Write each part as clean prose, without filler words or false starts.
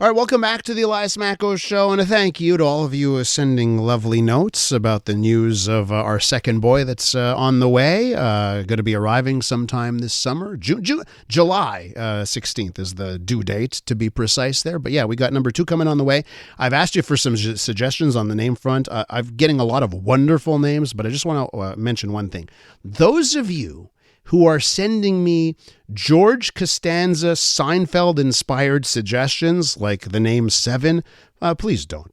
All right, welcome back to the Elias Macko Show, and a thank you to all of you sending lovely notes about the news of our second boy that's on the way. Going to be arriving sometime this summer. July 16th is the due date, to be precise there. But yeah, we got number two coming on the way. I've asked you for some suggestions on the name front. I'm getting a lot of wonderful names, but I just want to mention one thing. Those of you who are sending me George Costanza Seinfeld-inspired suggestions, like the name Seven, please don't.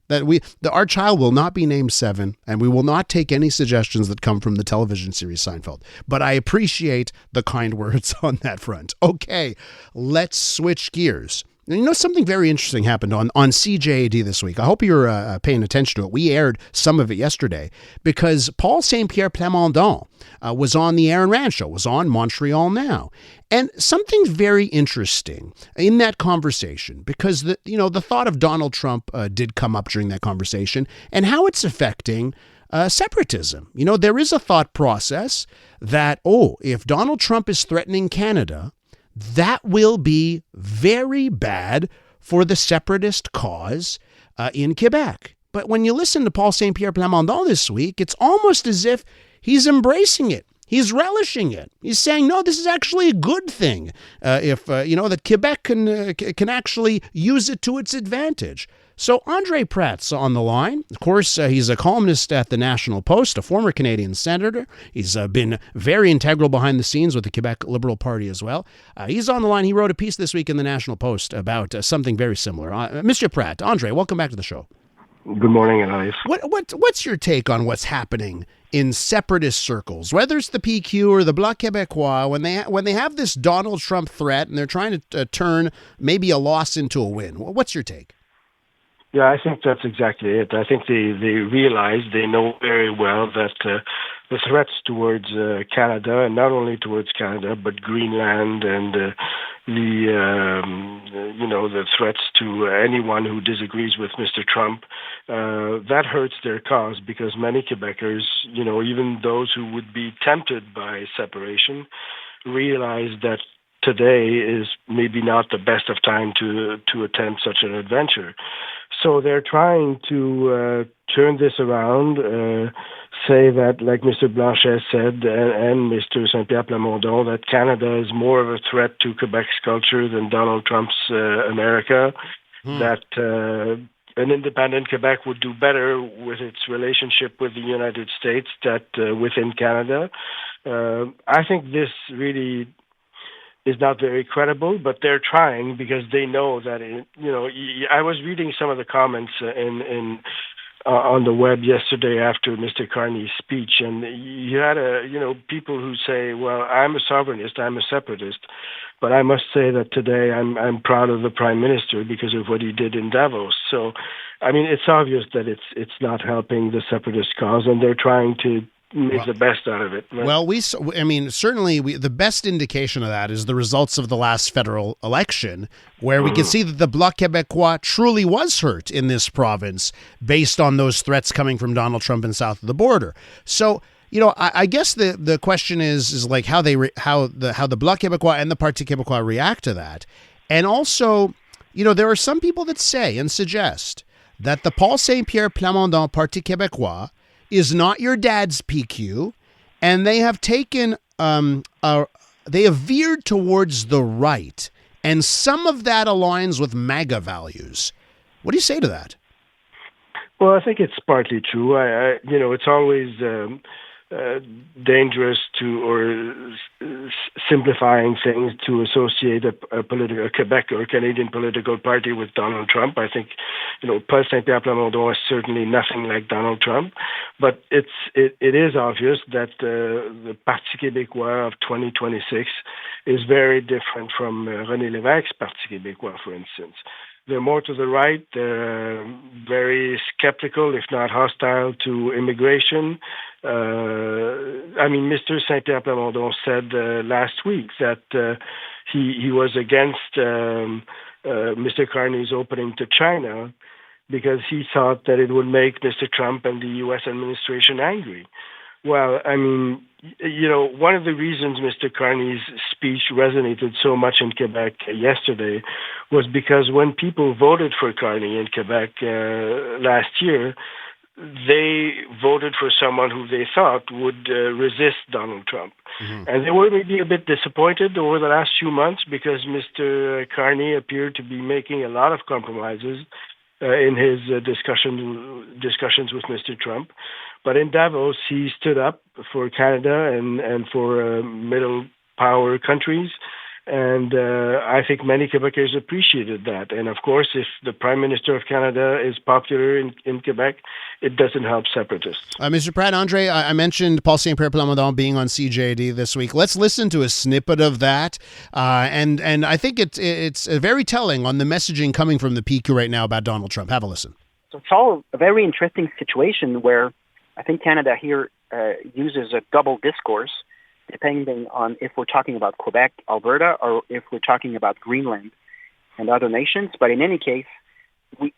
Our child will not be named Seven, and we will not take any suggestions that come from the television series Seinfeld. But I appreciate the kind words on that front. Okay, let's switch gears. You know, something very interesting happened on CJAD this week. I hope you're paying attention to it. We aired some of it yesterday because Paul Saint-Pierre Plamondon was on the Aaron Rand Show, was on Montreal Now. And something very interesting in that conversation, because the thought of Donald Trump did come up during that conversation and how it's affecting separatism. You know, there is a thought process that, if Donald Trump is threatening Canada, that will be very bad for the separatist cause in Quebec. But when you listen to Paul Saint-Pierre Plamondon this week, it's almost as if he's embracing it. He's relishing it. He's saying, no, this is actually a good thing that Quebec can actually use it to its advantage. So André Pratte's on the line. Of course, he's a columnist at the National Post, a former Canadian senator. He's been very integral behind the scenes with the Quebec Liberal Party as well. He's on the line. He wrote a piece this week in the National Post about something very similar. Mr. Pratte, André, welcome back to the show. Good morning, Elias. What's your take on what's happening in separatist circles, whether it's the PQ or the Bloc Québécois, when they have this Donald Trump threat and they're trying to turn maybe a loss into a win? What's your take? Yeah, I think that's exactly it. I think they realize, they know very well that the threats towards Canada, and not only towards Canada, but Greenland and the threats to anyone who disagrees with Mr. Trump, that hurts their cause, because many Quebecers, even those who would be tempted by separation, realize that today is maybe not the best of time to attempt such an adventure. So they're trying to turn this around, say that, like Mr. Blanchet said, and Mr. Saint-Pierre Plamondon, that Canada is more of a threat to Quebec's culture than Donald Trump's America, that an independent Quebec would do better with its relationship with the United States that within Canada. I think this really is not very credible, but they're trying, because they know that I was reading some of the comments on the web yesterday after Mr. Carney's speech, and you had people who say, well, I'm a sovereignist, I'm a separatist, but I must say that today I'm proud of the Prime Minister because of what he did in Davos. So, I mean, it's obvious that it's not helping the separatist cause, and they're trying to make the best out of it. Right? Well, certainly the best indication of that is the results of the last federal election, where we can see that the Bloc Québécois truly was hurt in this province based on those threats coming from Donald Trump and south of the border. So, I guess the question is like how the Bloc Québécois and the Parti Québécois react to that. And also, there are some people that say and suggest that the Paul Saint-Pierre Plamondon Parti Québécois is not your dad's PQ, and they have taken they have veered towards the right, and some of that aligns with MAGA values. What do you say to that? Well, I think it's partly true. It's always dangerous simplifying things to associate a Quebec or a Canadian political party with Donald Trump. I think, Paul Saint-Pierre Plamondon is certainly nothing like Donald Trump, but it is obvious that the Parti Québécois of 2026 is very different from René Lévesque's Parti Québécois, for instance. They're more to the right. They're very skeptical, if not hostile, to immigration. Mr. Saint-Pierre Plamondon said last week that he was against Mr. Carney's opening to China because he thought that it would make Mr. Trump and the U.S. administration angry. Well, one of the reasons Mr. Carney's speech resonated so much in Quebec yesterday was because when people voted for Carney in Quebec last year, they voted for someone who they thought would resist Donald Trump. Mm-hmm. And they were maybe a bit disappointed over the last few months because Mr. Carney appeared to be making a lot of compromises in his discussions with Mr. Trump. But in Davos, he stood up for Canada and for middle power countries. And I think many Quebecers appreciated that. And of course, if the Prime Minister of Canada is popular in Quebec, it doesn't help separatists. Mr. Pratte, André, I mentioned Paul Saint-Pierre Plamondon being on CJD this week. Let's listen to a snippet of that. And I think it's very telling on the messaging coming from the PQ right now about Donald Trump. Have a listen. So it's all a very interesting situation where I think Canada here uses a double discourse, depending on if we're talking about Quebec, Alberta, or if we're talking about Greenland and other nations. But in any case,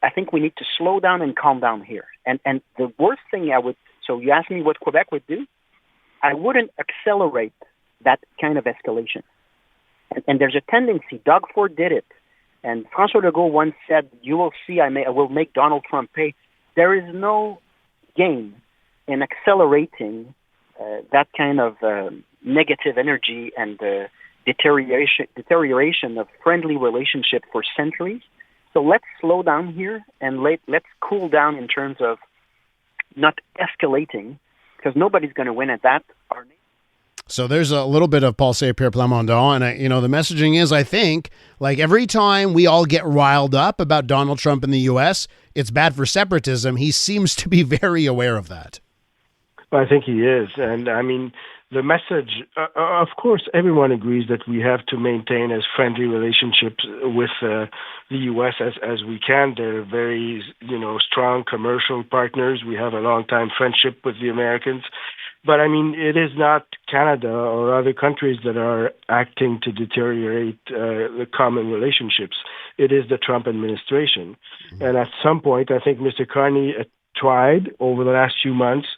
I think we need to slow down and calm down here. And the worst thing so you asked me what Quebec would do? I wouldn't accelerate that kind of escalation. And there's a tendency, Doug Ford did it, and François Legault once said, you will see, I will make Donald Trump pay. There is no gain in accelerating that kind of negative energy and deterioration of friendly relationship for centuries. So let's slow down here and let's cool down in terms of not escalating, because nobody's going to win at that. So there's a little bit of Paul Saint-Pierre Plamondon, and the messaging is, I think, like every time we all get riled up about Donald Trump in the U.S., it's bad for separatism. He seems to be very aware of that. I think he is. And I mean, the message, of course, everyone agrees that we have to maintain as friendly relationships with the U.S. as we can. They're very, strong commercial partners. We have a long-time friendship with the Americans. But I mean, it is not Canada or other countries that are acting to deteriorate the common relationships. It is the Trump administration. Mm-hmm. And at some point, I think Mr. Carney tried over the last few months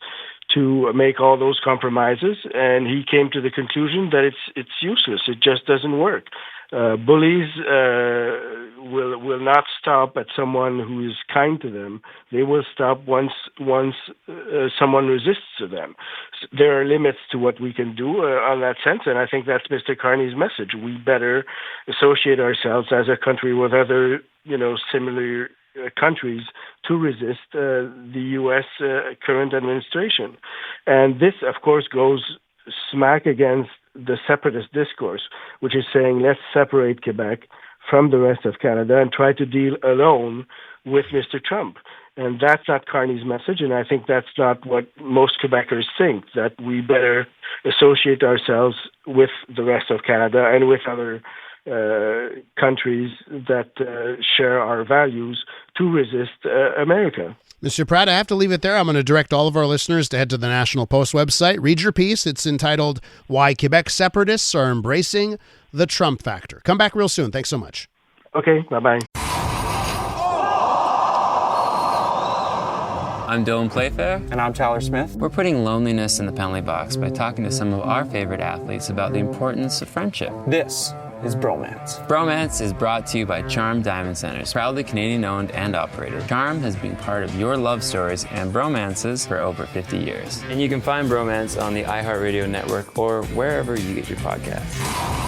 to make all those compromises, and he came to the conclusion that it's useless. It just doesn't work. Bullies will not stop at someone who is kind to them. They will stop once someone resists to them. There are limits to what we can do on that sense, and I think that's Mr. Carney's message. We better associate ourselves as a country with other, similar countries to resist the U.S. Current administration. And this, of course, goes smack against the separatist discourse, which is saying let's separate Quebec from the rest of Canada and try to deal alone with Mr. Trump. And that's not Carney's message, and I think that's not what most Quebecers think, that we better associate ourselves with the rest of Canada and with other countries that share our values to resist America. Mr. Pratte, I have to leave it there. I'm going to direct all of our listeners to head to the National Post website. Read your piece. It's entitled, Why Quebec Separatists Are Embracing the Trump Factor. Come back real soon. Thanks so much. Okay, bye-bye. I'm Dylan Playfair. And I'm Tyler Smith. We're putting loneliness in the penalty box by talking to some of our favorite athletes about the importance of friendship. This is Bromance. Bromance is brought to you by Charm Diamond Centers, proudly Canadian-owned and operated. Charm has been part of your love stories and bromances for over 50 years. And you can find Bromance on the iHeartRadio network or wherever you get your podcasts.